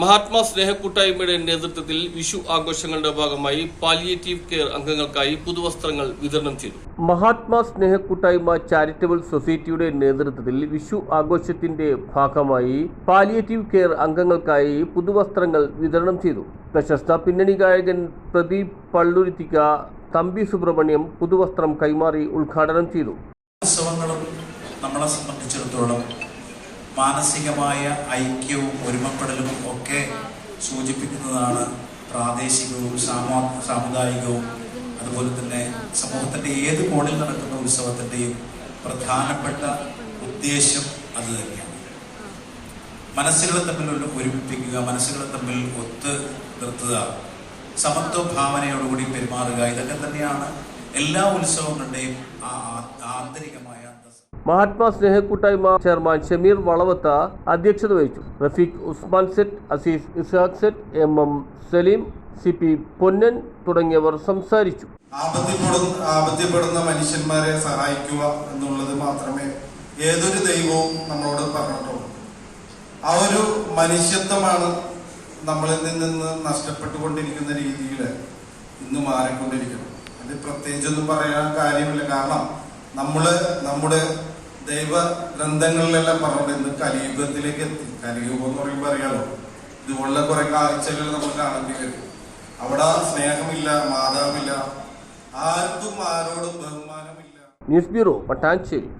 മഹാത്മാ സ്നേഹക്കൂട്ടായ്മയുടെ നേതൃത്വത്തിൽ വിഷു ആഘോഷങ്ങളുടെ ഭാഗമായി പാലിയേറ്റീവ് കെയർ അംഗങ്ങൾക്കായി പുതുവസ്ത്രങ്ങൾ വിതരണം ചെയ്തു. മഹാത്മാ സ്നേഹക്കൂട്ടായ്മ ചാരിറ്റബിൾ സൊസൈറ്റിയുടെ നേതൃത്വത്തിൽ വിഷു ആഘോഷത്തിന്റെ ഭാഗമായി പാലിയേറ്റീവ് കെയർ അംഗങ്ങൾക്കായി പുതുവസ്ത്രങ്ങൾ വിതരണം ചെയ്തു. പ്രശസ്ത പിന്നണി ഗായകൻ പ്രദീപ് പള്ളുരുത്തിക്ക തമ്പി സുബ്രഹ്മണ്യം പുതുവസ്ത്രം കൈമാറി ഉദ്ഘാടനം ചെയ്തു. ഉത്സവങ്ങളും നമ്മളെ സംബന്ധിച്ചിടത്തോളം മാനസികമായ ഐക്യവും ഒരുമപ്പെടലും ഒക്കെ സൂചിപ്പിക്കുന്നതാണ്. പ്രാദേശികവും സാമുദായികവും അതുപോലെ തന്നെ സമൂഹത്തിൻ്റെ ഏത് കോണിൽ നടക്കുന്ന ഉത്സവത്തിൻ്റെയും പ്രധാനപ്പെട്ട ഉദ്ദേശം അത് തന്നെയാണ്. മനസ്സുകളെ തമ്മിൽ ഒരുമിപ്പിക്കുക, മനസ്സുകളെ തമ്മിൽ ഒത്ത് നിർത്തുക, സമത്വ ഭാവനയോടുകൂടി പെരുമാറുക, ഇതൊക്കെ തന്നെയാണ് എല്ലാ ഉത്സവങ്ങളുടെയും ആന്തരികമായ. മഹാത്മാ സ്നേഹക്കൂട്ടായ്മ ചെയർമാൻ ഷമീർ വളവത്ത അധ്യക്ഷത വഹിച്ചു. റഫീഖ് ഉസ്മാൻ സെറ്റ്, അസീസ് ഇസാഖ് സെറ്റ്, എം സലീം, CP പൊന്നൻ തുടങ്ങിയവർ സംസാരിച്ചു. ആപത്തിപ്പെടുന്ന മനുഷ്യന്മാരെ സഹായിക്കുക എന്നുള്ളത് മാത്രമേ ഏതൊരു ദൈവവും നമ്മളോട് പറഞ്ഞിട്ടുള്ളൂ. ആ ഒരു മനുഷ്യത്വമാണ് നമ്മളിൽ നിന്ന് നഷ്ടപ്പെട്ടുകൊണ്ടിരിക്കുന്ന രീതിയിൽ ഇന്ന് മാറിക്കൊണ്ടിരിക്കണം. അത് പ്രത്യേകിച്ചൊന്നും പറയാൻ കാര്യമില്ല. കാരണം നമ്മുടെ ദൈവ ഗ്രന്ഥങ്ങളിലെല്ലാം പറഞ്ഞിട്ട് ഇന്ന് കലിയുഗത്തിലേക്ക് എത്തി. കലിയുഗം എന്ന് പറയുമ്പോൾ അറിയാലോ, ഇതുപോലുള്ള കുറെ കാഴ്ചകൾ നമ്മൾ കാണേണ്ടി വരും. അവിടെ സ്നേഹമില്ല, മാതാവില്ല, ആർക്കും ആരോടും ബഹുമാനമില്ല. News bureau, Pattancheri.